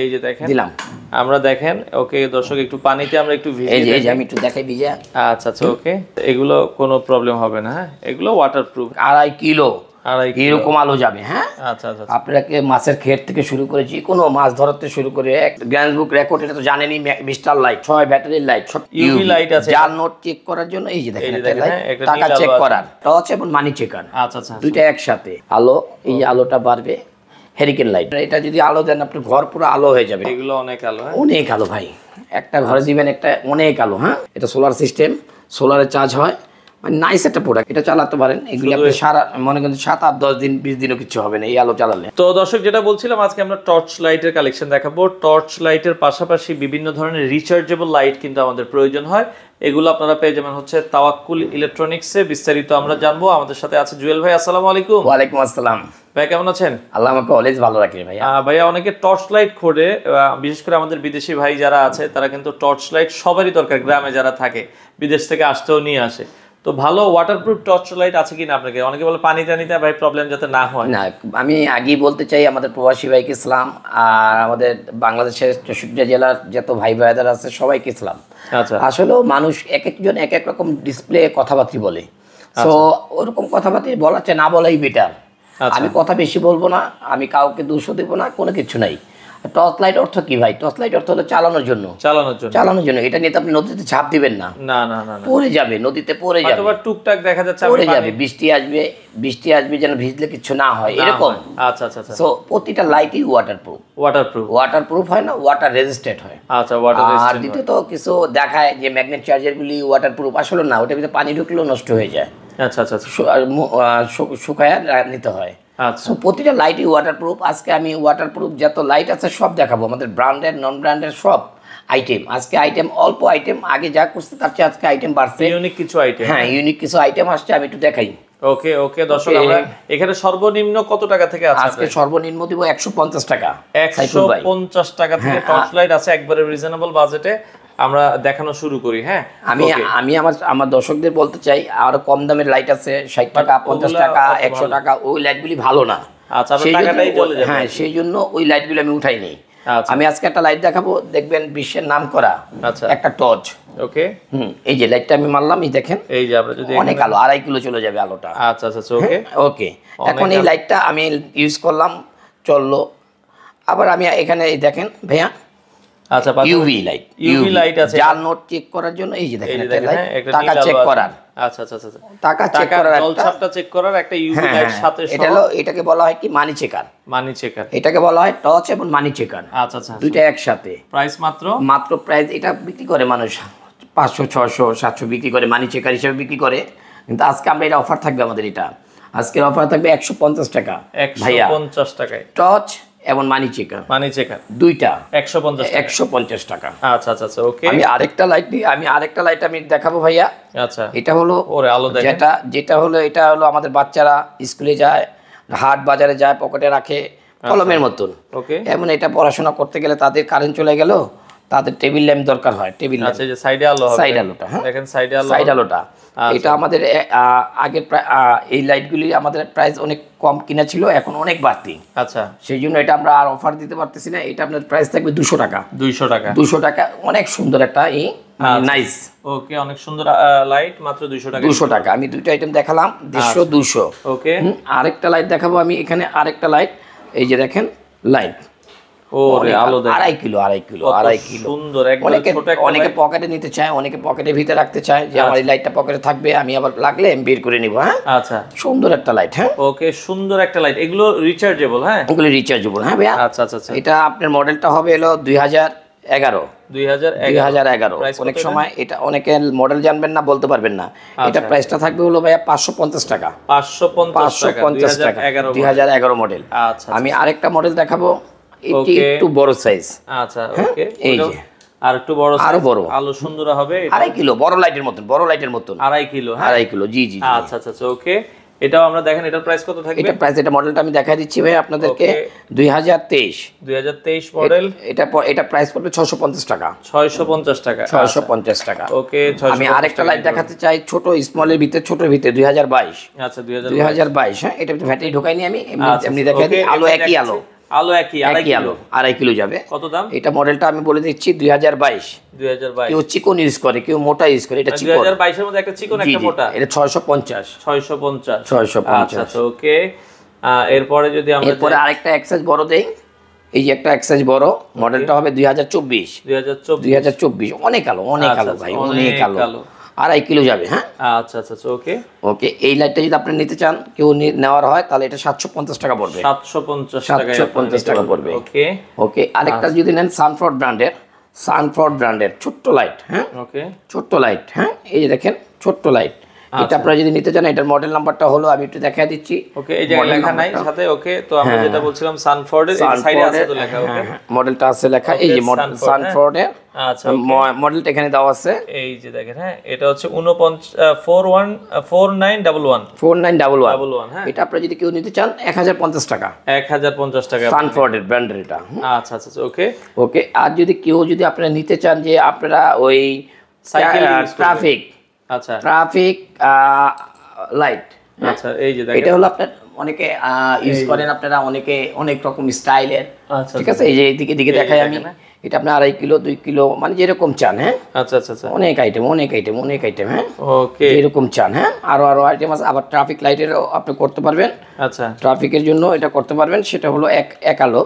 এই যে দেখেন দিলাম আমরা দেখেন ওকে দর্শক একটু পানিতে আমরা একটু ভিজিয়ে এই যে আমি একটু দেখাই ভিজা আচ্ছা আচ্ছা ওকে এগুলো কোনো প্রবলেম হবে না হ্যাঁ এগুলো ওয়াটারপ্রুফ 2.5 কিলো এরকম আলো যাবে হ্যাঁ আচ্ছা আচ্ছা আপনাকে মাছের ক্ষেত থেকে শুরু করে যে কোনো মাছ ধরতে শুরু করে গ্যান্স বুক রেকর্ড এটা তো জানেনই মিস্টার লাইট 6 ব্যাটারি লাইট সব ইউভি লাইট আছে জাল নোট চেক করার জন্য এই যে দেখেন একটা টাকা চেক করার টর্চ এবং মানি চেকার আচ্ছা আচ্ছা দুইটা একসাথে আলো এই যে আলোটা বাড়বে হেরিকেন লাইট এটা যদি আলো দেন আপনার ঘর পুরো আলো হয়ে যাবে এগুলো অনেক আলো হ্যাঁ অনেক আলো ভাই একটা ঘরে দিবেন একটা অনেক আলো হ্যাঁ এটা সোলার সিস্টেম সোলারে চার্জ হয় মানে নাইস একটা প্রোডাক্ট এটা চালাতে পারেন এগুলি আপনি সারা মনে করেন 7 8 10 দিন 20 দিনও কিছু হবে না এই আলো চালালে তো দর্শক যেটা বলছিলাম আজকে আমরা টর্চ লাইটের কালেকশন দেখাবো টর্চ লাইটের পাশাপাশি বিভিন্ন ধরনের রিচার্জেবল লাইট কিন্তু আমাদের প্রয়োজন হয় এগুলো আপনারা পেয়ে যাবেন হচ্ছে তাওয়াক্কুল ইলেকট্রনিক্সে বিস্তারিত আমরা জানবো আমাদের সাথে আছে জুয়েল ভাই আসসালামু আলাইকুম ওয়া আলাইকুম আসসালাম ভাই কেমন আছেন আল্লাহ আমাকে অলওয়েজ ভালো রাখে ভাই ভাইয়া অনেকে টর্চ লাইট খোঁজে বিশেষ করে আমাদের বিদেশি ভাই যারা আছে তারা কিন্তু টর্চ লাইট সবারই দরকার গ্রামে যারা থাকে বিদেশ থেকে আসতেও নিয়ে আসে তো ভালো ওয়াটারপ্রুফ টর্চ লাইট আছে কিনা আপনাকে অনেকে বলে পানি টানিতে ভাই প্রবলেম যাতে না হয় না আমি আগেই বলতে চাই আমাদের প্রবাসী ভাইকে ইসলাম আর আমাদের বাংলাদেশের 64 জেলার যত ভাই ভাইদের আছে সবাইকে ইসলাম আচ্ছা আসলেও মানুষ এক একজন এক এক রকম ডিসপ্লে কথাবার্তা বলে তো ওরকম কথাবার্তা বলার চেয়ে না বলাই বেটার আমি কথা বেশি বলবো না আমি কাউকে দোষ দেবো না কোনো কিছু নাই টর্চ লাইট অর্থ কি ভাই টর্চ লাইট অর্থ হলো চালানোর জন্য এটা নিয়ে আপনি নদীতে ঝাঁপ দিবেন না না না না পড়ে যাবে নদীতে পড়ে যাবে অথবা টুকটাক দেখা যাচ্ছে পড়ে যাবে বৃষ্টি আসবে যেন ভিজলে কিছু না হয় এরকম আচ্ছা আচ্ছা আচ্ছা সো প্রতিটা লাইটই ওয়াটারপ্রুফ হয় না ওয়াটার রেজিস্ট্যান্ট হয় আচ্ছা ওয়াটার আর রেজিস্ট্যান্ট দ্বিতীয়ত কিছু দেখায় যে ম্যাগনেট চার্জারগুলি ওয়াটারপ্রুফ আসলে না ওটার ভিতরে পানি ঢুকলেও নষ্ট হয়ে যায় আচ্ছা আচ্ছা শুকায় নিতে হয় আচ্ছা প্রতিটা লাইটই ওয়াটারপ্রুফ আজকে আমি ওয়াটারপ্রুফ যত লাইট আছে সব দেখাবো আমাদের ব্র্যান্ডেড নন ব্র্যান্ডেড সব আইটেম আজকে অল্প আইটেম আগে যা করছে তার চেয়ে আজকে আইটেম বাড়ছে ইউনিক কিছু আইটেম হ্যাঁ ইউনিক কিছু আইটেম আসছে আমি একটু দেখাই ওকে ওকে দর্শক আমরা এখানে সর্বনিম্ন কত টাকা থেকে আছে আজকে সর্বনিম্ন দিব 150 টাকা 150 টাকা থেকে টর্চ লাইট আছে একবারে রিজনেবল বাজেটে আমরা দেখানো শুরু করি হ্যাঁ আমি আমার দর্শকদের বলতে চাই আর কম দামের লাইট আছে 60 টাকা 50 টাকা 100 টাকা ওই লাইটগুলি ভালো না আচ্ছা আপনার টাকাটাই চলে যাবে হ্যাঁ সেই জন্য ওই লাইটগুলো আমি উঠাই নেই আমি আজকে একটা লাইট দেখাবো দেখবেন বিশ্বের নাম করা আচ্ছা একটা টর্চ ওকে এই যে লাইটটা আমি মারলাম এই দেখেন এই যে আমরা যদি অনেক আলো 2.5 কিলো চলে যাবে আলোটা আচ্ছা আচ্ছা ওকে ওকে এখন এই লাইটটা আমি ইউজ করলাম চললো আবার আমি এখানে এই দেখেন ভাইয়া আচ্ছা ইউভি লাইট আছে জাল নোট চেক করার জন্য এই যে দেখেন টাকা চেক করার আচ্ছা আচ্ছা আচ্ছা টাকা চেক করার জলছাপটা চেক করার একটা ইউভি লাইট সাথে এটাকে বলা হয় কি মানি চেকার এটাকে বলা হয় টর্চ এবং মানি চেকার আচ্ছা আচ্ছা দুইটা একসাথে প্রাইস মাত্র প্রাইস এটা বিক্রি করে মানুষ 500 600 700 বিক্রি করে মানি চেকার হিসেবে বিক্রি করে কিন্তু আজকে আমরা এটা অফার থাকবে আমাদের এটা আজকের অফার থাকবে 150 টাকা 150 টাকায় টর্চ এবং মানি চেকার দুইটা 150 টাকা আচ্ছা আচ্ছা আচ্ছা ওকে আমি আরেকটা লাইট আমি দেখাবো ভাইয়া আচ্ছা এটা হলো ওরে আলো দেখেন এটা হলো আমাদের বাচ্চারা স্কুলে যায় হাট বাজারে যায় পকেটে রাখে কলমের মতন ওকে এমন এটা পড়াশোনা করতে গেলে তাদের কারেন্ট চলে গেল তাদের টেবিল ল্যাম্প দরকার হয় টেবিল ল্যাম্প আচ্ছা এই যে সাইডে আলো হবে সাইড আলোটা হ্যাঁ দেখেন সাইড আলোটা এটা আমাদের আগের এই লাইটগুলি আমাদের প্রাইস অনেক কম কিনা ছিল এখন অনেক বাড়তি আচ্ছা সেই জন্য এটা আমরা আর অফার দিতে পারতেছি না এটা আপনার প্রাইস থাকবে 200 টাকা 200 টাকা অনেক সুন্দর একটা নাইস ওকে অনেক সুন্দর লাইট মাত্র 200 টাকা আমি দুইটা আইটেম দেখালাম 200 ওকে আরেকটা লাইট দেখাবো আমি এখানে আরেকটা লাইট এই যে দেখেন লাইট ওরে আলো দেখেন 2.5 কিলো সুন্দর একদম ছোট একটা অনেকে পকেটে নিতে চায় অনেকে পকেটের ভিতরে রাখতে চায় যে আমার এই লাইটটা পকেটে থাকবে আমি আবার লাগলে আমি বের করে নিব হ্যাঁ আচ্ছা সুন্দর একটা লাইট হ্যাঁ ওকে সুন্দর একটা লাইট এগুলো রিচার্জেবল হ্যাঁ এগুলো রিচার্জেবল হ্যাঁ ভাইয়া আচ্ছা আচ্ছা আচ্ছা এটা আপনার মডেলটা হবে হলো 2011 অনেক সময় এটা অনেকে মডেল জানবেন না বলতে পারবেন না এটা প্রাইসটা থাকবে হলো ভাইয়া 550 টাকা 550 টাকা 2011 মডেল আচ্ছা আমি আরেকটা মডেল দেখাবো এটি একটু বড় সাইজ আচ্ছা ওকে এই যে আর একটু বড় আরো বড় আলো সুন্দর হবে 2.5 কিলো বড় লাইটের মতন 2.5 কিলো হ্যাঁ 2.5 কিলো জি আচ্ছা আচ্ছা ওকে এটাও আমরা দেখেন এটার প্রাইস কত থাকবে এটা মডেলটা আমি দেখাই দিচ্ছি ভাই আপনাদেরকে 2023 মডেল এটা প্রাইস পড়বে 650 টাকা 650 টাকা ওকে আমি আরেকটা লাইট দেখাতে চাই ছোট স্মলের ভিতরে 2022 আচ্ছা 2022 হ্যাঁ এটা ব্যাটারি ঢোকাইনি আমি এমনি দেখাই দিই আলো একই আলো আলো একই আলো 2.5 কিলো যাবে। কত দাম? এটা মডেলটা আমি বলে দিচ্ছি 2022। কেউ চিকন ইউজ করে, কেউ মোটা ইউজ করে, এটা চিকন। 2022 এর মধ্যে একটা চিকন একটা মোটা, এটা 650। 650 আচ্ছা ওকে। এরপরে যদি আমরা এরপরে আরেকটা এক্সাইজ বড় দেই, এই যে একটা এক্সাইজ বড়, মডেলটা হবে 2024। অনেক আলো ভাই, অনেক আলো, 2.5 কিলো যাবে। হ্যাঁ আচ্ছা ওকে ওকে। এই লাইটটা যদি আপনি নিতে চান, কেউ নেওয়ার হয়, তাহলে এটা 750 টাকা পড়বে। 750 টাকা পড়বে। ওকে ওকে। আরেকটা যদি নেন সানফ্রড ব্র্যান্ডের ছোট্ট লাইট। হ্যাঁ ওকে, ছোট্ট লাইট। হ্যাঁ এই যে দেখেন ছোট্ট লাইট, এটা আপনারা যদি নিতে চান, এটার মডেল নাম্বারটা হলো, আমি একটু দেখাই দিচ্ছি। ওকে, এই জায়গায় লেখা নাই সাথে। ওকে, তো আমরা যেটা বলছিলাম সানফোর্ডের এই সাইডে আছে তো লেখা। ওকে, মডেলটা আছে লেখা, এই যে মডেল সানফোর্ডের। আচ্ছা, মডেলটা এখানে দেওয়া আছে, এই যে দেখেন। হ্যাঁ, এটা হচ্ছে 4911। হ্যাঁ, এটা আপনারা যদি কেউ নিতে চান 1050 টাকা। 1050 টাকা সানফোর্ডের ব্র্যান্ডের এটা। আচ্ছা ওকে ওকে। আর যদি আপনারা নিতে চান যে আপনারা ওই সাইকেল ট্রাফিক লাইট। আচ্ছা, এই যে দেখেন, এটা হলো আপনার অনেকে ইউজ করেন, আপনারা অনেকে অনেক রকম স্টাইলের। ঠিক আছে, এই যে দিকে দেখাই আমি, এটা আপনি 2.5 কিলো 2 কিলো মানে যেরকম চান। হ্যাঁ আচ্ছা অনেক আইটেম। হ্যাঁ ওকে, যেরকম চান। হ্যাঁ আরো আইটেম আছে। আবার ট্রাফিক লাইটেরও আপনি করতে পারবেন। আচ্ছা, ট্রাফিকের জন্য এটা করতে পারবেন, সেটা হলো এক আলো।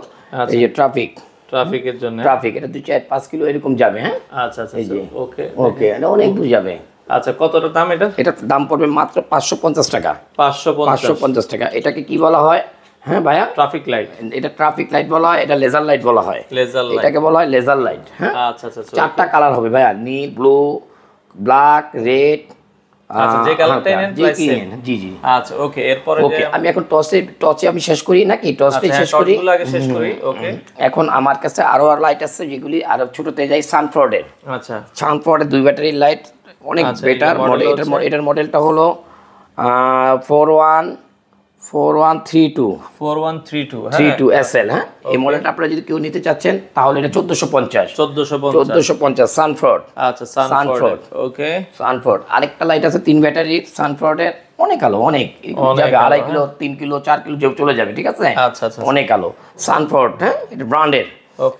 এই যে ট্রাফিকের জন্য, এটা 2, 4, 5 কিলো এরকম যাবে। হ্যাঁ আচ্ছা ওকে, এটা অনেক দূর যাবে। আচ্ছা, কতটা দাম এটা? এটার দাম পড়বে মাত্র 550 টাকা। 550 টাকা। এটাকে কি বলা হয়? হ্যাঁ ভাইয়া, ট্রাফিক লাইট। এটা ট্রাফিক লাইট বলা হয়, এটা লেজার লাইট বলা হয়। এটাকে বলা হয় লেজার লাইট। হ্যাঁ আচ্ছা 4টা কালার হবে ভাইয়া, নীল, ব্লু, ব্ল্যাক, রেড। আচ্ছা, যে কালারটাই নেন প্রাইস সেম। জি আচ্ছা ওকে। এরপরে ওকে, আমি এখন টসে আমি শেষ করি নাকি? টসটাই শেষ করি, টসগুলো আগে শেষ করি। ওকে, এখন আমার কাছে আরো লাইট আছে, যেগুলি আরো ছোটতে যাই। সানফোর্ডের। আচ্ছা, সানফোর্ডের 2 ব্যাটারির লাইট, অনেক বেটার মডেল। এটার মডেলটা হলো 4132 SL। হ্যাঁ, এই মডেলটা আপনারা যদি কেউ নিতে চাচ্ছেন, তাহলে এটা 1450 সানফোর্ড। আচ্ছা, সানফোর্ড। ওকে, সানফোর্ড। আরেকটা লাইট আছে 3 ব্যাটারির সানফোর্ডের, অনেক আলো, অনেক যাবে, 2.5 কিলো 3 কিলো 4 কিলো চলে যাবে। ঠিক আছে, আচ্ছা অনেক আলো সানফোর্ড। হ্যাঁ, এটা ব্র্যান্ডের,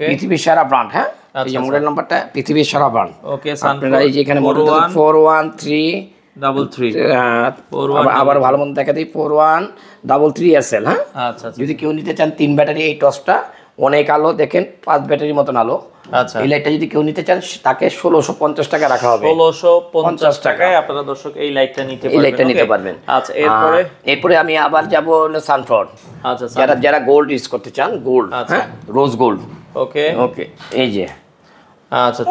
পৃথিবীর সেরা ব্র্যান্ড। হ্যাঁ, এই যে মডেল নাম্বারটা পৃথিবীর সেরা ব্র্যান্ড। ওকে, আপনারা এই যে এখানে মডেল 41333, আবার ভালো মতো দেখা দিই, 4133 SL। হ্যাঁ আচ্ছা, যদি কেউ নিতে চান 3 ব্যাটারি এই টসটা, অনেক আলো, দেখেন 5 ব্যাটারির মতন আলো। আচ্ছা, এই লাইটটা যদি কেউ নিতে চান, তাকে 1650 টাকা রাখা হবে। 1650 টাকায় আপনারা দর্শক এই লাইটটা নিতে পারবেন। আচ্ছা, এরপরে আমি আবার যাব সানফোর্ড। আচ্ছা, যারা গোল্ড ইউজ করতে চান, গোল্ড, হ্যাঁ, রোজ গোল্ড। ওকে, এই যে আচ্ছা,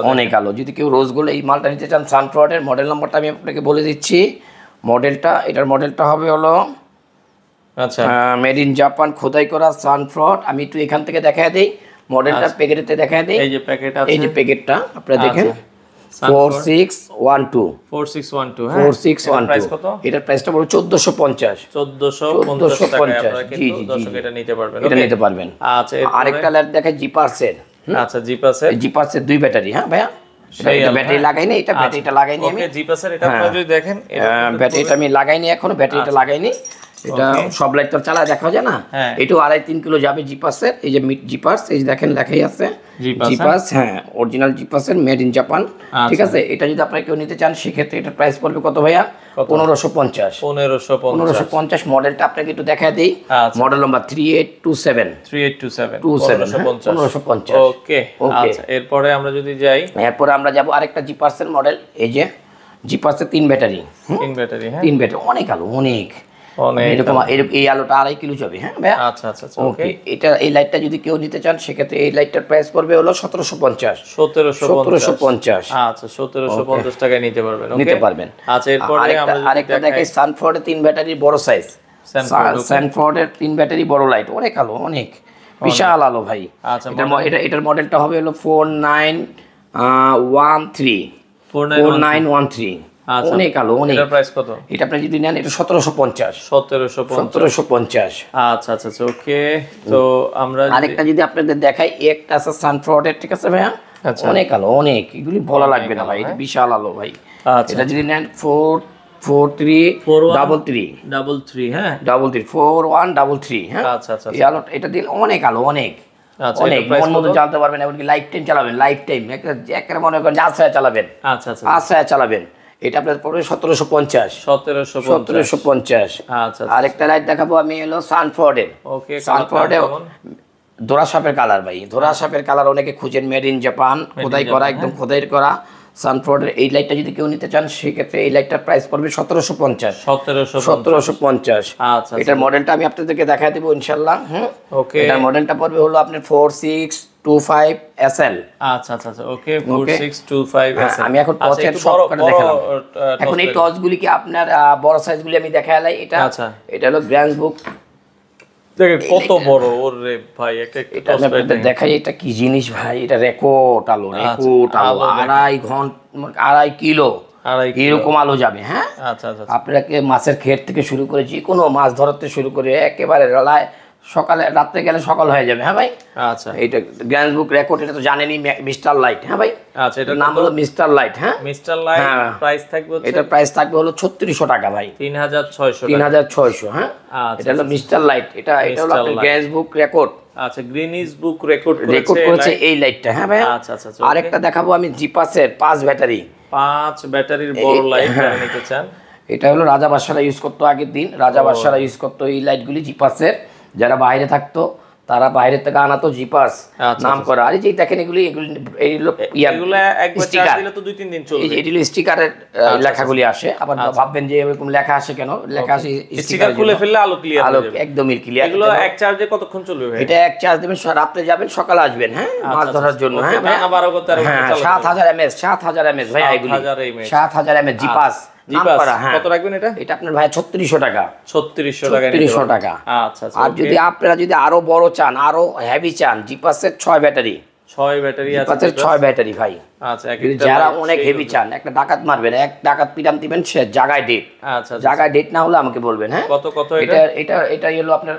অনেক আলো। যদি কেউ রোজ গোল্ড এই মালটা নিতে চান, সানফোর্ডের মডেল নাম্বারটা আমি আপনাকে বলে দিচ্ছি। এটার মডেলটা হবে হলো, আচ্ছা, মেড ইন জাপান, খোদাই করা সানফোর্ড। আমি একটু এখান থেকে দেখায় দেই, মডেলটা প্যাকেটেতে দেখায় দেই। এই যে প্যাকেটটা আপনারা দেখেন, 4612। হ্যাঁ, 4612। এটার প্রাইসটা বড় 1450 টাকা। জি দর্শক, এটা নিতে পারবেন। আচ্ছা, আরেকটা লাইট দেখায় জিপার্সের। আচ্ছা, জিপার্সের 2 ব্যাটারি। হ্যাঁ ভাইয়া, ব্যাটারি লাগাইনি, এটা ব্যাটারিটা লাগাইনি আমি। জিপার্সের এটা আপনারা যদি দেখেন, ব্যাটারিটা আমি লাগাইনি এখনো, ব্যাটারিটা লাগাইনি। এটা সব লাইট তো চালা দেখা যায় না। এটাও 2.5-3 কিলো যাবে জিপার্সের। এই যে জিপার্স, এই যে দেখেন লেখাই আছে জিপার্স। হ্যাঁ, অরিজিনাল জিপার্সের, মেড ইন জাপান। ঠিক আছে, এটা যদি আপনারা কেউ নিতে চান, সেক্ষেত্রে এটা প্রাইস পড়বে কত ভাইয়া? 1550। মডেলটা আপনাকে একটু দেখায় দিই, মডেল নাম্বার 3827। 1550। ওকে, আচ্ছা, এরপরে আমরা যদি যাই, এরপরে আমরা যাব আরেকটা জিপার্সের মডেল। এই যে জিপার্সের 3 ব্যাটারি। হ্যাঁ, 3 ব্যাটারি, অনেক আলো, অনেক এরকম। এই আলোটা 2.5 কিলো যাবে। হ্যাঁ ভাইয়া, আচ্ছা ওকে। এই লাইটটা যদি কেউ নিতে চান, সেক্ষেত্রে এই লাইটটার প্রাইস পড়বে হলো 1750। আচ্ছা, 1750 টাকায় নিতে পারবেন। আচ্ছা, এরপরে আরেকটা দেখাই, সানফোর্ডের 3 ব্যাটারি বড় সাইজ। সানফোর্ডের 3 ব্যাটারি বড় লাইট, অনেক আলো, অনেক বিশাল আলো ভাই। আচ্ছা, এটার মডেলটা হবে হলো 4913। অনেক আলো, অনেক। এটার প্রাইস কত? এটা আপনি যদি নেন, এটা 1750। আচ্ছা ওকে। তো আমরা আরেকটা যদি আপনাদের দেখাই, একটা আছে সানফোর্ডের। ঠিক আছে ভাইয়া, অনেক আলো, অনেক, এগুলি বলা লাগবে না ভাই, এটা বিশাল আলো ভাই। এটা যদি নেন 4333 হ্যাঁ 4133 হ্যাঁ আচ্ছা আচ্ছা এই আলো এটা দিলে অনেক আলো অনেক আচ্ছা অনেক মন মতো চালাতে পারবেন এমনকি লাইফ টাইম চালাবেন লাইফ টাইম একটা মনে করেন যে আশ্রয় চালাবেন আচ্ছা আচ্ছা আশ্রয় চালাবেন এটা আপনার পড়বে 1750 আচ্ছা আরেকটা লাইট দেখাবো আমি হলো সানফোর্ডের ওকে সানফোর্ডে ধরা সাপের কালার ভাই ধরা সাপের কালার অনেকে খুঁজেন মেড ইন জাপান খোদাই করা একদম খোদাই করা সানফোর্ডের এই লাইটটা যদি কেউ নিতে চান সেক্ষেত্রে এই লাইটটার প্রাইস পড়বে 1750 আচ্ছা এটার মডেলটা আমি আপনাদেরকে দেখাই দেবো ইনশাল্লাহ হ্যাঁ ওকে এটার মডেলটা পড়বে হলো আপনার 4625 SL আচ্ছা আচ্ছা আচ্ছা ওকে 4625 SL আমি এখন টর্চের সব করে দেখালাম এখন এই টর্চগুলিকে আপনার বড় সাইজগুলি আমি দেখালাই এটা আচ্ছা এটা হলো গ্র্যান্ড বুক দেখেন কত বড় ওরে ভাই একটা এটা আপনাদের দেখাই এটা কি জিনিস ভাই এটা রেকর্ড আলো 2.5 কিলো এরকম আলো যাবে হ্যাঁ আচ্ছা আচ্ছা আপনাকে মাছের ক্ষেত থেকে শুরু করে যে কোনো মাছ ধরতে শুরু করে একেবারে সকালে রাত্রে গেলে সকাল হয়ে যাবে হ্যাঁ ভাই আচ্ছা এইটা গ্র্যান্ড বুক রেকর্ড এটা তো জানেনই মিস্টার লাইট হ্যাঁ ভাই আচ্ছা এটার নাম হলো মিস্টার লাইট হ্যাঁ মিস্টার লাইট প্রাইস থাকবে হচ্ছে এটা প্রাইস থাকবে হলো 3600 টাকা ভাই 3600 হ্যাঁ আচ্ছা এটা হলো মিস্টার লাইট এটা হলো আপনার গ্র্যান্ড বুক রেকর্ড আচ্ছা গ্রিনিজ বুক রেকর্ড করেছে এই লাইটটা হ্যাঁ ভাই আচ্ছা আচ্ছা আরেকটা দেখাবো আমি জিপাসের 5 ব্যাটারির বড় লাইট যারা নিতে চান এটা হলো রাজা বাদশারা ইউজ করতো আগের দিন রাজা বাদশারা ইউজ করতো এই লাইটগুলি জিপাসের যারা বাইরে থাকতো তারা বাইরে থেকে আনাতো জিপাস নাম করা আর এই দেখেন এগুলো একবার চার্জ দিলে তো 2-3 দিন চলবে এগুলো স্টিকারের লেখাগুলি আসে আবার ভাববেন যে এরকম লেখা আসে কেন লেখা আসে স্টিকার খুলে ফেললে আলো ক্লিয়ার আলো একদমই ক্লিয়ার এগুলো এক চার্জে কতক্ষণ চলবে ভাই এটা এক চার্জ দিবেন রাতে যাবেন সকালে আসবেন হ্যাঁ মাছ ধরার জন্য হ্যাঁ ভাই 12 করতে 7000 mAh ভাই এগুলো 7000 mAh জিপাস কত রাখবেন এটা আপনার ভাই 3600 টাকা 3600 টাকা আচ্ছা আর যদি আপনারা যদি আরো বড় চান আরো হেভি চান জিপাসের 6 ব্যাটারি আছে 6 ব্যাটারি ভাই আচ্ছা যারা অনেক হেভি চান একটা ডাকাত মারবেন এক ডাকাত পিটাম দিবেন সে জায়গায় ডেট আচ্ছা জায়গায় ডেট না হলে আমাকে বলবেন হ্যাঁ কত এটা হলো আপনার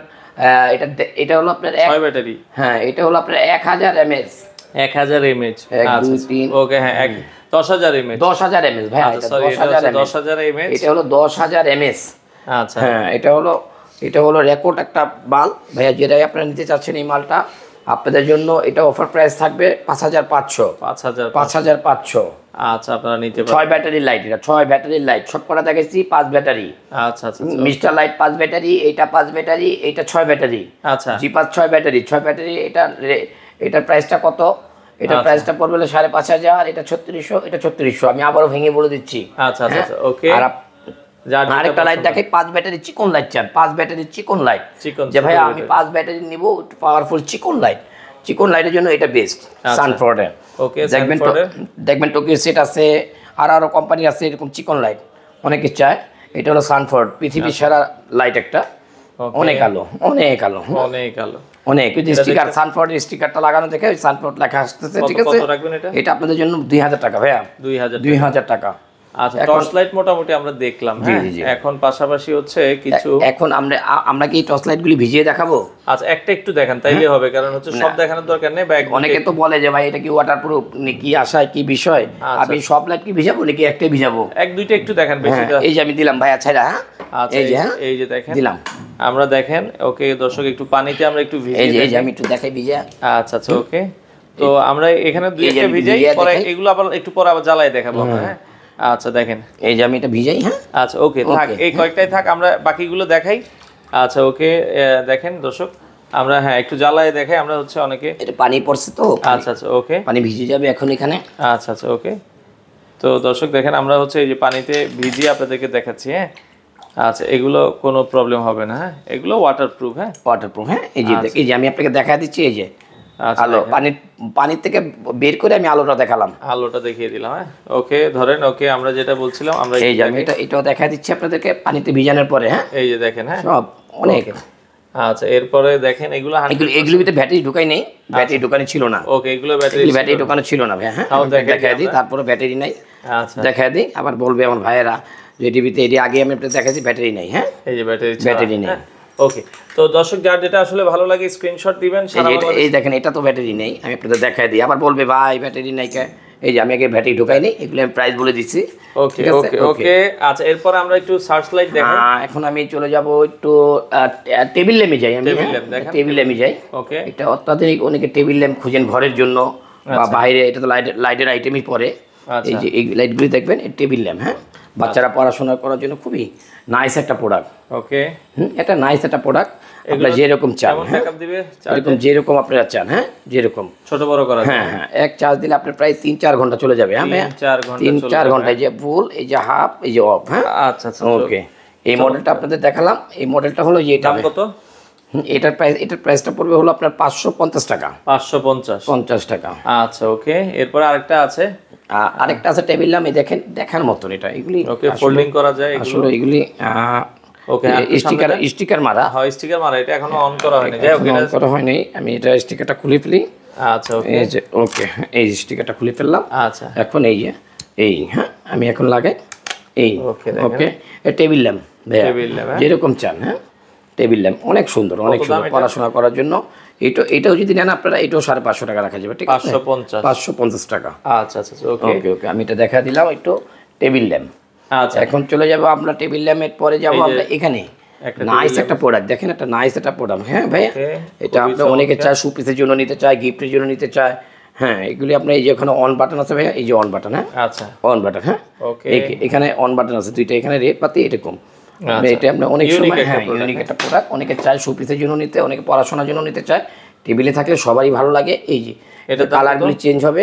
এটা হলো আপনার 6 ব্যাটারি হ্যাঁ এটা হলো আপনার 1000 mAh 1000 mAh ওকে হ্যাঁ 10000 mAh 10000 mAh ভাই এটা 10000 mAh এটা হলো 10000 mAh আচ্ছা হ্যাঁ এটা হলো রেকর্ড একটা মাল ভাইয়া যেটাই আপনারা নিতে চাচ্ছেন এই মালটা আপনাদের জন্য এটা অফার প্রাইস থাকবে 5500 আচ্ছা আপনারা নিতে পারেন 6 ব্যাটারি লাইট এটা 6 ব্যাটারি লাইট সব করা দেখেছি 5 ব্যাটারি আচ্ছা আচ্ছা মিস্টার লাইট 5 ব্যাটারি এটা 5 ব্যাটারি এটা 6 ব্যাটারি আচ্ছা জিপাস 6 ব্যাটারি এটার প্রাইসটা কত এটা প্রাইসটা পড়বে 5500 এটা 3600 এটা 3600 আমি আবারও ভেঙে বলে দিচ্ছি আচ্ছা আচ্ছা ওকে আর আরেকটা লাইট দেখে 5 ব্যাটারি চিকন লাইট চান 5 ব্যাটারি চিকন লাইট যে ভাই আমি 5 ব্যাটারি নিব পাওয়ারফুল চিকন লাইটের জন্য এটা বেস্ট সানফোর্ডের ওকে দেখবেন টোকিও সেট আছে আরো কোম্পানি আছে এরকম চিকন লাইট অনেকে চায় এটা হলো সানফোর্ড পৃথিবীর সেরা লাইট একটা অনেক আলো অনেক স্টিকার সানফোর্ডের স্টিকারটা লাগানো দেখে ওই সানফোর্ড লেখা আসতেছে ঠিক আছে এটা আপনাদের জন্য 2000 টাকা ভাইয়া 2000 টাকা আচ্ছা টর্চ লাইট মোটামুটি আমরা দেখলাম হ্যাঁ এখন পাশাপাশি হচ্ছে কিছু এখন আমরা কি টর্চ লাইট গুলি ভিজিয়ে দেখাবো আচ্ছা একটা একটু দেখান তাইলে হবে কারণ হচ্ছে সব দেখানোর দরকার নেই অনেকে তো বলে যে ভাই এটা কি ওয়াটারপ্রুফ নাকি আশায় কি বিষয় আমি সব লাইট কি ভিজাবো নাকি একটাই ভিজাবো এক দুইটা একটু দেখান বেশি এই যে আমি দিলাম ভাই আচ্ছা এই যে দেখেন দিলাম আমরা দেখেন ওকে দর্শক একটু পানিতে আমরা একটু ভিজিয়ে এই যে আমি একটু দেখাই ভিজা আচ্ছা আচ্ছা ওকে তো আমরা এখানে দুই একটা ভিজাই পরে এগুলো আবার একটু পরে আবার জ্বালায় দেখাবো হ্যাঁ আচ্ছা দেখেন এই যে আমি এটা ভিজাই হ্যাঁ আচ্ছা ওকে থাক এই কয়েকটাই থাক আমরা বাকিগুলো দেখাই আচ্ছা ওকে দেখেন দর্শক আমরা হ্যাঁ একটু জ্বালায় দেখাই আমরা হচ্ছে অনেকে এটা পানি পড়ছে তো আচ্ছা আচ্ছা ওকে পানি ভিজে যাবে এখন এখানে আচ্ছা আচ্ছা ওকে তো দর্শক দেখেন আমরা হচ্ছে এই যে পানিতে ভিজিয়ে আপনাদেরকে দেখাচ্ছি হ্যাঁ আচ্ছা এগুলো কোনো প্রবলেম পাবে না হ্যাঁ এগুলো ওয়াটারপ্রুফ হ্যাঁ এই যে আমি আপনাকে দেখা দিচ্ছি এই যে আলো পানি থেকে বের করে আমি আলোটা দেখালাম আলোটা দেখিয়ে দিলাম হ্যাঁ ওকে ধরেন ওকে আমরা যেটা বলছিলাম আমরা এই যে আমি এটাও দেখা দিচ্ছি আপনাদেরকে পানিতে ভিজানোর পরে হ্যাঁ এই যে দেখেন হ্যাঁ সব অনেক আচ্ছা এরপরে দেখেন এগুলো ভিতরে ব্যাটারি ঢুকাই নেই ব্যাটারি ঢুকানো ছিল না ওকে এগুলো ব্যাটারি ঢুকানো ছিল না ভাই হ্যাঁ দেখাই দিই তারপরে ব্যাটারি নাই আচ্ছা দেখাই দিই আবার বলবে আমার ভাইয়েরা যে টিভিতে এটি আগে আমি আপনাদের দেখাচ্ছি ব্যাটারি নাই হ্যাঁ এই যে ব্যাটারি নেই ওকে তো দর্শক যার যেটা আসলে ভালো লাগে স্ক্রিনশট দিবেন এই দেখেন এটা তো ব্যাটারি নেই আমি আপনাদের দেখাই দিই আবার বলবে ভাই ব্যাটারি নাই এই যে আমি আগে ভ্যাটি ঢুকাই নেই, এগুলো আমি প্রাইস বলে দিচ্ছি। ওকে ওকে ওকে। আচ্ছা এরপর আমরা একটু সার্চ লাইট দেখাই। এখন আমি চলে যাব একটু টেবিল ল্যাম্পে যাই। আমি টেবিল ল্যাম্পে যাই। ওকে, এটা অত্যাধুনিক, অনেকে টেবিল ল্যাম্প খুঁজেন ঘরের জন্য বা বাইরে, এটা তো লাইটের আইটেমই পড়ে। এই যে এই লাইটগুলি দেখবেন, এই টেবিল ল্যাম্প, হ্যাঁ, বাচ্চারা পড়াশোনা করার জন্য খুবই নাইস একটা প্রোডাক্ট। ওকে, এটা নাইস একটা প্রোডাক্ট, আপনারা যেরকম চান, এরকম যেরকম আপনারা চান, হ্যাঁ, যেরকম ছোট বড় করা, হ্যাঁ হ্যাঁ, এক চার্জ দিলে আপনার প্রায় 3-4 ঘন্টা চলে যাবে। হ্যাঁ, 3-4 ঘন্টা, এই যে ফুল, এই যে হাফ, এই যে অফ। হ্যাঁ, আচ্ছা আচ্ছা, ওকে। এই মডেলটা আপনাদের দেখালাম। এই মডেলটা হলো যে, এটা কত? এটার প্রাইসটা পড়বে হলো আপনার 550 টাকা। 550 টাকা। আচ্ছা ওকে। এরপর আরেকটা আছে, আরেকটা আছে টেবিল ল্যাম্প, এই দেখেন, দেখার মতন। এটা এগুলি ওকে, ফোল্ডিং করা যায় আসলে এগুলি। ওকে, স্টিকার মারা, হয় স্টিকার মারা, এটা এখনো অন করা হয়নি। যাই হোক, অন করা হয়নি। আমি এটা স্টিকারটা খুলে ফেলি। আচ্ছা ওকে, এই যে ওকে, এই স্টিকারটা খুলে ফেললাম। আচ্ছা, এখন এই যে এই, হ্যাঁ, আমি এখন লাগাই এই। ওকে ওকে, টেবিল ল্যাম্প যেরকম চান, হ্যাঁ, টেবিল ল্যাম্প অনেক সুন্দর, অনেক সুন্দর পড়াশোনা করার জন্য। এটাও যদি নেন আপনারা, এটাও 550 টাকা রাখা যাবে। ঠিক আছে, 550 টাকা। আচ্ছা আচ্ছা ওকে ওকে ওকে, আমি এটা দেখা দিলাম একটু টেবিল ল্যাম্প। আচ্ছা, এখন চলে যাবো আমরা টেবিল ল্যাম্পের পরে যাবো আমরা এখানে নাইস একটা প্রোডাক্ট। দেখেন, একটা নাইস একটা প্রোডাক্ট। হ্যাঁ ভাইয়া, এটা আপনার অনেকে চায়, শোপিসের জন্য নিতে চায়, গিফটের জন্য নিতে চায়। হ্যাঁ, এগুলি আপনার এই যে এখানে অন বাটন আছে ভাইয়া, এই যে অন বাটন। হ্যাঁ, আচ্ছা, অন বাটন। হ্যাঁ, ওকে, এখানে অন বাটন আছে দুইটা, এখানে রেড পাতি এরকম। এটা আপনার অনেক সময়, হ্যাঁ, ইউনিক একটা প্রোডাক্ট। অনেকে চায় শোপিসের জন্য নিতে, অনেকে পড়াশোনার জন্য নিতে চায়। টেবিলে থাকলে সবারই ভালো লাগে। এই যে এটা কালারগুলি চেঞ্জ হবে,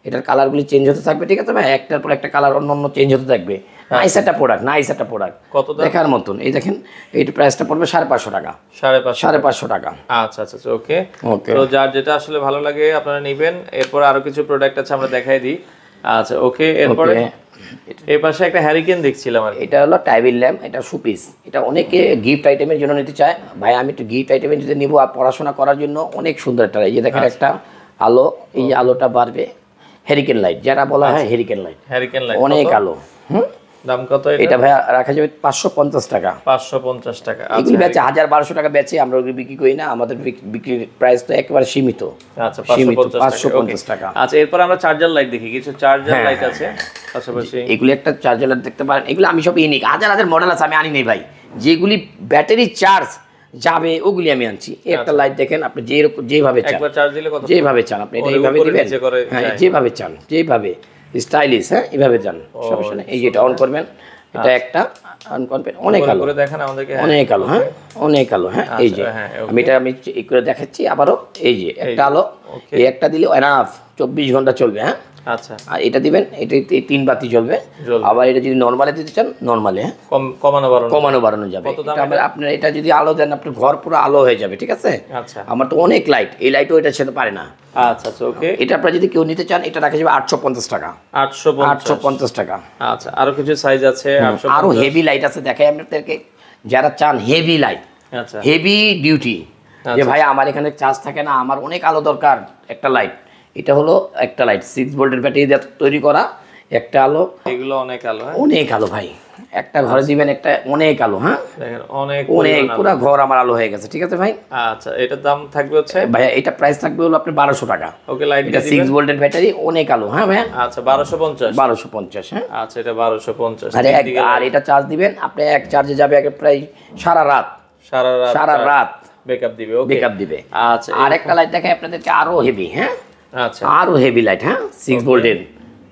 এটার কালারগুলি চেঞ্জ হতে থাকবে। ঠিক আছে ভাই, একটার পর একটা কালার অন্য অন্য চেঞ্জ হতে থাকবে। নাইস একটা প্রোডাক্ট, নাইস একটা প্রোডাক্ট, কত দেখার মতন। এই দেখেন, এইটা প্রাইসটা পড়বে 550 টাকা। 550 টাকা। আচ্ছা আচ্ছা ওকে ওকে। তো যার যেটা আসলে ভালো লাগে আপনারা নেবেন। এরপর আরো কিছু প্রোডাক্ট আছে, আমরা দেখাই দিই। আচ্ছা ওকে, এরপরে এই পাশে একটা হ্যারিকেন দেখছিলাম আর এটা হলো টেবিল ল্যাম্প, এটা শোপিস। এটা অনেকে গিফট আইটেমের জন্য নিতে চায়। ভাই আমি একটু গিফট আইটেমের যদি নিব আর পড়াশোনা করার জন্য, অনেক সুন্দর একটা। এই যে দেখেন একটা আলো, এই যে আলোটা বাড়বে, হ্যারিকেন লাইট যেটা বলা হয়, হ্যারিকেন লাইট, অনেক আলো। দাম কত এটা ভাই রাখা যাবে 550 টাকা। 550 টাকা। এগুলি বেচে 1000-1200 টাকা বেচে, আমরা ওগুলি বিক্রি করি না। আমাদের বিক্রির প্রাইস তো একেবারে সীমিত। আচ্ছা, 550 টাকা। আচ্ছা, এরপর আমরা চার্জার লাইট দেখি। কিছু চার্জার লাইট আছে পাশাপাশি। এগুলি একটা চার্জার লাইট দেখতে পারেন। এগুলো আমি সব ইউনিক, হাজার মডেল আছে, আমি আনি নেই ভাই। যেগুলি ব্যাটারি চার্জ যাবে ওগুলি আমি আনছি। একটা লাইট দেখেন, আপনি যেভাবে চান, একবার চার্জ দিলে কত, যেভাবে চান আপনি এটা এইভাবে দিবেন। হ্যাঁ, যেভাবে চান, যেভাবে স্টাইলিশ, হ্যাঁ, এইভাবে চান, সমস্যা নেই। এই যে এটা অন করবেন, এটা একটা অন করবেন, অনেক আলো করে দেখেন আমাদেরকে, অনেক আলো। হ্যাঁ, অনেক আলো। হ্যাঁ, এই যে আমি এই করে দেখাচ্ছি আবারও। এই যে একটা আলো, এই একটা দিলে এনাফ 24 ঘন্টা চলবে। হ্যাঁ, আচ্ছা। আর এটা দিবেন, এটা 3 বাতি জ্বলবে। আবার এটা যদি নরমালে দিতে চান, নরমালে, হ্যাঁ, কমানো বাড়ানো যাবে। আপনার এটা যদি আলো দেন, আপনার ঘর পুরো আলো হয়ে যাবে। ঠিক আছে, আচ্ছা। আমার তো অনেক লাইট, এই লাইটও এটার সাথে পারে না। আচ্ছা আচ্ছা ওকে। এটা আপনারা যদি কেউ নিতে চান, এটা রাখা যাবে 850 টাকা। 850 টাকা। আচ্ছা, আরো কিছু সাইজ আছে, আরো হেভি লাইট আছে, দেখাই আপনাদেরকে। যারা চান হেভি লাইট, আচ্ছা, হেভি ডিউটি, যে ভাই আমার এখানে চার্জ থাকে না, আমার অনেক আলো দরকার, একটা লাইট। এটা হলো একটা লাইট 6 ভোল্টের ব্যাটারি দিয়ে তৈরি করা একটা আলো। এগুলো অনেক আলো, অনেক আলো ভাই। একটা ঘরে দিবেন, একটা অনেক আলো। হ্যাঁ, দেখেন অনেক পুরো ঘর আমার আলো হয়ে গেছে। ঠিক আছে ভাই। আচ্ছা, এটার দাম থাকবে হচ্ছে ভাই, এটা প্রাইস থাকবে হলো আপনার 1200 টাকা। ওকে, লাইট এটা 6 ভোল্টের ব্যাটারি, অনেক আলো। হ্যাঁ ভাই, আচ্ছা, 1250। হ্যাঁ, আচ্ছা, এটা 1250। আর এটা চার্জ দিবেন আপনি, এক চার্জে যাবে আগে প্রায় সারা রাত ব্যাকআপ দিবে। আচ্ছা, আর একটা লাইট দেখাই আপনাদেরকে, আরো হেভি। হ্যাঁ, আচ্ছা, আরো হেভি লাইট। হ্যাঁ, 6 ভোল্টের।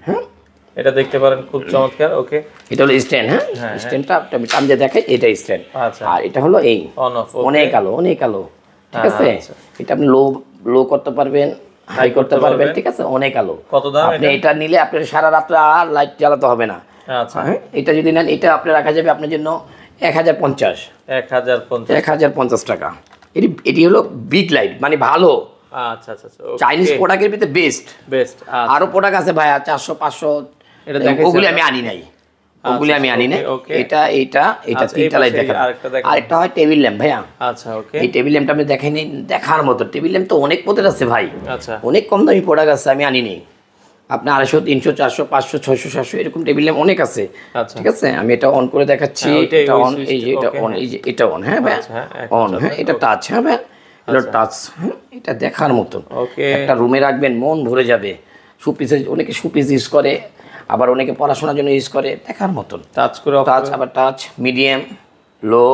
হ্যাঁ, এটা দেখতে পারেন, খুব চমৎকার। ওকে, এটা হলো স্ট্যান্ড। হ্যাঁ, স্ট্যান্ডটা আমি টান দিয়ে দেখাই, এটা স্ট্যান্ড। আচ্ছা, আর এটা হলো এই অন অফ, অনেক আলো, অনেক আলো। ঠিক আছে, এটা আপনি লো করতে পারবেন, হাই করতে পারবেন। ঠিক আছে, অনেক আলো। কত দাম আপনি এটা নিলে? আপনার সারা রাত আর লাইট জ্বালাতে হবে না। আচ্ছা, এটা যদি নেন, এটা আপনি রাখা যাবে আপনার জন্য 1050 টাকা। এটি হলো বিগ লাইট, মানে ভালো। আচ্ছা আচ্ছা, চাইনিজ প্রোডাক্টের ভিতরে বেস্ট। আরো প্রোডাক্ট আছে ভাই, 400-500, ওগুলি আমি আনি নাই। এটা তিনটা লাইট দেখেন। আরেকটা হয় টেবিল ল্যাম্প ভাইয়া। আচ্ছা ওকে, এই টেবিল ল্যাম্পটা আমি দেখাইনি, দেখার মতো। টেবিল ল্যাম্প তো অনেক পদের আছে ভাই। আচ্ছা, অনেক কম দামি প্রোডাক্ট আছে, আমি আনি নেই। আপনার 250, 300, 400, 500, 600, 700 এরকম টেবিল ল্যাম্প অনেক আছে। ঠিক আছে, আমি এটা অন করে দেখাচ্ছি। এটা অন, এই যে এটা অন, এই যে এটা অন। হ্যাঁ ভাই, অন। হ্যাঁ, এটা টাচ। হ্যাঁ ভাই, এটা টাচ। এটা দেখার মতন। একটা রুমে রাখবেন, মন ভরে যাবে। শোপিসের, অনেকে শোপিস ইউজ করে, আবার অনেকে পড়াশোনার জন্য ইউজ করে, দেখার মতন। টাচ করে টাচ, আবার টাচ মিডিয়াম, লো,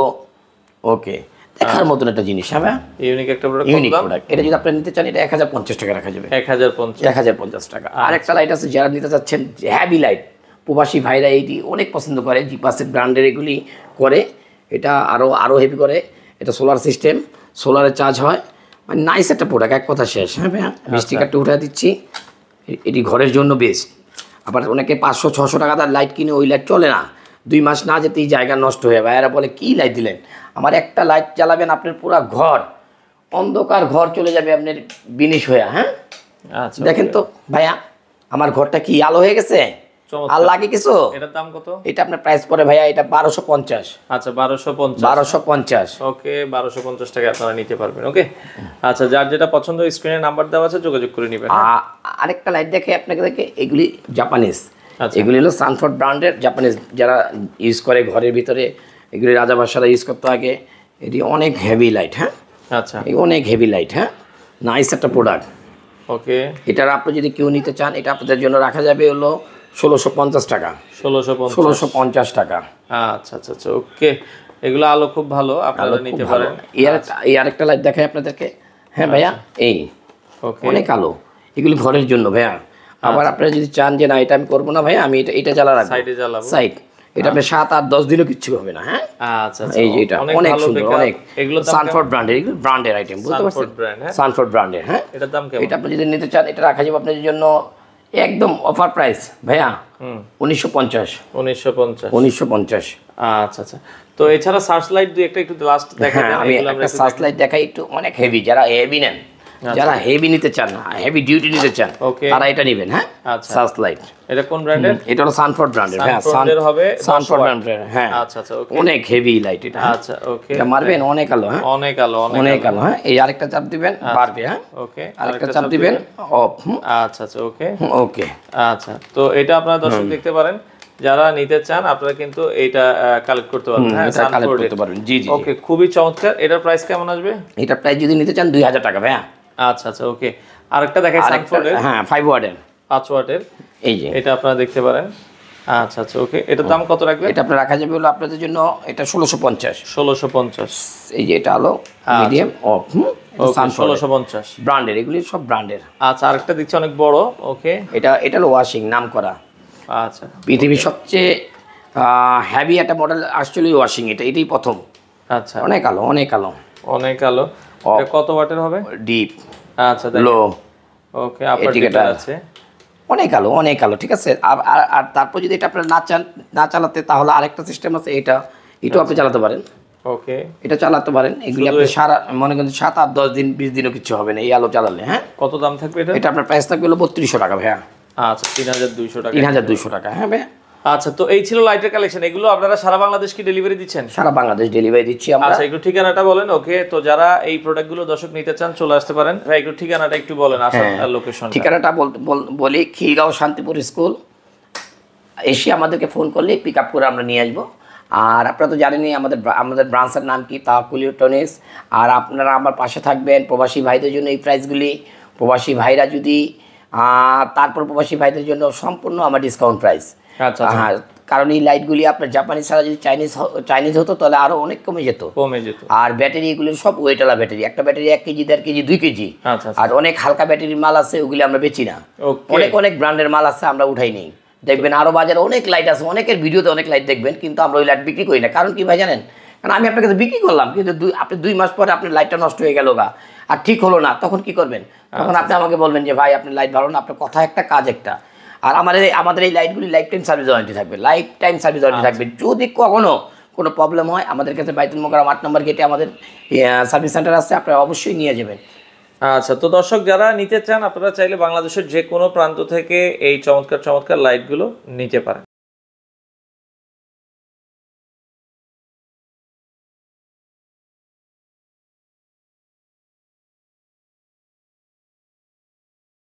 ওকে, দেখার মতন একটা জিনিস। হ্যাঁ, ইউনিক একটা প্রোডাক্ট। Unique product. এটা যদি আপনি নিতে চান, এটা 1050 টাকা রাখা যাবে। 1050 টাকা। আরেকটা লাইট আছে যারা নিতে চাচ্ছেন হ্যাভি লাইট, প্রবাসী ভাইরা এইটি অনেক পছন্দ করে, জিপাসের ব্র্যান্ডের এগুলি করে, এটা আরও হেভি করে। এটা সোলার সিস্টেম, সোলারে চার্জ হয়, মানে নাইস একটা প্রোডাক্ট, এক কথা শেষ। হ্যাঁ ভাইয়া, স্টিকারটা উঠে দিচ্ছি, এটি ঘরের জন্য বেস্ট। আবার অনেকে 500-600 টাকা তার লাইট কিনে, ওই লাইট চলে না, 2 মাস না যেতেই জায়গা নষ্ট হয়ে যায়। এরা বলে কী লাইট দিলেন, আমার একটা লাইট জ্বালাবেন আপনার পুরো ঘর, অন্ধকার ঘর চলে যাবে আপনার বিনিশ হয়ে। হ্যাঁ, আচ্ছা, দেখেন তো ভাইয়া আমার ঘরটা কি আলো হয়ে গেছে, আর লাগে কিছু? এটার দাম কত? এটা আপনার প্রাইস পড়ে ভাইয়া, এটা 1250। আচ্ছা, 1250। 1250। ওকে, 1250 টাকা আপনারা নিতে পারবেন। ওকে, আচ্ছা, যার যেটা পছন্দ স্ক্রিনে নাম্বার দেওয়া আছে, যোগাযোগ করে নেবেন। আরেকটা লাইট দেখে আপনাকে, এগুলি জাপানিজ। আচ্ছা। এগুলি হলো সানফোর্ড ব্র্যান্ডের, জাপানিজ যারা ইউজ করে ঘরের ভিতরে, এগুলি রাজাবাসারা ইউজ করতে আগে। এটি অনেক হেভি লাইট। হ্যাঁ, আচ্ছা, অনেক হেভি লাইট। হ্যাঁ, নাইস একটা প্রোডাক্ট। ওকে, এটার আপনি যদি কেউ নিতে চান, এটা আপনাদের জন্য রাখা যাবে হলো 1650 টাকা। 1650 টাকা। আচ্ছা আচ্ছা আচ্ছা, ওকে, এগুলো আলো খুব ভালো, আপনারা নিতে পারেন। এই আরেকটা লাইট দেখাই আপনাদেরকে। হ্যাঁ ভাইয়া, এই ওকে, অনেক আলো, এগুলি ঘরের জন্য ভাইয়া। আবার আপনারা যদি চান যে না এটা আমি করবো না ভাইয়া, আমি এটা জ্বালা রাখবো, সাইডে জ্বালাবো, সাইড, এটা আপনার 7-8-10 দিনও কিচ্ছু হবে না। হ্যাঁ, আচ্ছা, এই যে এটা অনেক সুন্দর, অনেক এগুলো সানফোর্ড ব্র্যান্ডের, এগুলো ব্র্যান্ডের আইটেম, বুঝতে পারছেন? সানফোর্ড ব্র্যান্ডের। হ্যাঁ, এটার দাম কেমন? এটা আপনি যদি নিতে চান, এটা রাখা যাবে আপনাদের জন্য একদম অফার প্রাইস ভাইয়া, 1950। 1950। আচ্ছা আচ্ছা, তো এছাড়া সার্চ লাইট দুই একটা একটু লাস্ট দেখাবেন? আমি একটা সার্চ লাইট দেখাই, একটু অনেক হেভি, যারা হেভি নেন, যারা হেভি নিতে চান, হেভি ডিউটি নিতে চান, তারা এটা নেবেন। হ্যাঁ, সার্চ লাইট। এটা কোন ব্র্যান্ডের? এটা হলো সানফোর্ড ব্র্যান্ডের। হ্যাঁ, সানফোর্ড ব্র্যান্ডের। হ্যাঁ, আচ্ছা আচ্ছা, ওকে, অনেক হেভি লাইট এটা। আচ্ছা, ওকে, এটা মারবেন অনেক আলো। হ্যাঁ, অনেক আলো, অনেক আলো। হ্যাঁ, এই আরেকটা চাপ দিবেন, বাড়বে। হ্যাঁ, ওকে, আরেকটা চাপ দিবেন, অফ। আচ্ছা আচ্ছা, ওকে, ওকে, আচ্ছা, তো এটা আপনারা দর্শক দেখতে পারেন, যারা নিতে চান আপনারা কিন্তু এটা কালেক্ট করতে পারবেন। হ্যাঁ, এটা কালেক্ট করতে পারবেন। জি জি, ওকে, খুবই চমৎকার। এটার প্রাইস কেমন আসবে? এটা প্রাইস যদি নিতে চান 2000 টাকা ভাইয়া। আচ্ছা আচ্ছা, ওকে, আরেকটা দেখাই সানফোর্ডের। হ্যাঁ, 5 ওয়াটের। 5 ওয়াটের, এই যে এটা আপনারা দেখতে পারেন। আচ্ছা আচ্ছা, ওকে, এটার দাম কত রাখবেন? এটা আপনার রাখা যাবে হলো আপনাদের জন্য, এটা 1650। 1650। এই যে এটা হলো মিডিয়াম অফ, 1650 ব্র্যান্ডের, এগুলি সব ব্র্যান্ডের। আচ্ছা, আরেকটা দেখছি অনেক বড়। ওকে, এটা হলো ওয়াশিং, নাম করা। আচ্ছা, পৃথিবীর সবচেয়ে হেভি একটা মডেল আসলে ওয়াশিং, এটাই প্রথম। আচ্ছা, অনেক আলো, অনেক আলো, অনেক আলো। এটা কত ওয়াটের হবে? ডিপ, আচ্ছা, লো, ওকে, আপার ডিপ আছে, অনেক আলো, অনেক আলো। ঠিক আছে, আর তারপর যদি এটা আপনারা না চালাতে, তাহলে আরেকটা সিস্টেম আছে, এটাও আপনি চালাতে পারেন। ওকে, এটা চালাতে পারেন। এগুলি আপনি সারা মনে করেন 7-8-10 দিন 20 দিনও কিছু হবে না এই আলো চালালে। হ্যাঁ, কত দাম থাকবে এটা? এটা আপনার প্রাইস থাকবে হলো 3200 টাকা ভাইয়া। আচ্ছা, 3200 টাকা। 3200 টাকা। হ্যাঁ ভাইয়া, আচ্ছা, তো এই ছিল লাইটের কালেকশন। এগুলো আপনারা সারা বাংলাদেশ কি ডেলিভারি দিচ্ছেন? সারা বাংলাদেশ ডেলিভারি দিচ্ছি আমরা। আচ্ছা, একটু ঠিকানাটা বলেন। ওকে, তো যারা এই প্রোডাক্টগুলো দর্শক নিতে চান চলে আসতে পারেন। ভাই, একটু ঠিকানাটা একটু বলেন, আসার লোকেশন। ঠিকানাটা বলি, খিলগাঁও শান্তিপুর স্কুল। এসে আমাদেরকে ফোন করলে পিক আপ করে আমরা নিয়ে আসবো। আর আপনারা তো জানেনই আমাদের ব্রাঞ্চের নাম কি, তাওয়াক্কুল ইলেকট্রনিক্স। আর আপনারা আমার পাশে থাকবেন। প্রবাসী ভাইদের জন্য এই প্রাইসগুলি, প্রবাসী ভাইরা যদি তারপর প্রবাসী ভাইদের জন্য সম্পূর্ণ আমার ডিসকাউন্ট প্রাইস। আচ্ছা, হ্যাঁ, কারণ এই লাইটগুলি আপনার জাপানি ছাড়া যদি চাইনিজ হতো তাহলে আরও অনেক কমে যেত। আর ব্যাটারি এগুলো সব ওয়েটওয়ালা ব্যাটারি, একটা ব্যাটারি 1 কেজি, 1.5 কেজি, 2 কেজি। আর অনেক হালকা ব্যাটারির মাল আছে, ওগুলি আমরা বেচি না। অনেক ব্র্যান্ডের মাল আছে, আমরা উঠাই নেই। দেখবেন আরও বাজারে অনেক লাইট আছে, অনেকের ভিডিওতে অনেক লাইট দেখবেন, কিন্তু আমরা ওই লাইট বিক্রি করি না। কারণ কি ভাই জানেন, কারণ আমি আপনার কাছে বিক্রি করলাম, কিন্তু আপনি 2 মাস পরে আপনার লাইটটা নষ্ট হয়ে গেল আর ঠিক হলো না, তখন কি করবেন? তখন আপনি আমাকে বলবেন যে ভাই আপনার লাইট ভালো না, আপনার কথা একটা কাজ একটা। আর আমাদের এই লাইটগুলি লাইফ টাইম সার্ভিস ওয়ারেন্টি থাকবে, লাইফ টাইম সার্ভিস ওয়ারেন্টি থাকবে। যদি কখনো কোনো প্রবলেম হয়, আমাদের কাছে বাইতুল মোকাররম 8 নম্বর গেটে আমাদের সার্ভিস সেন্টার আছে, আপনারা অবশ্যই নিয়ে যাবেন। আচ্ছা, তো দর্শক যারা নিতে চান আপনারা চাইলে বাংলাদেশের যে কোনো প্রান্ত থেকে এই চমৎকার লাইটগুলো নিতে পারেন।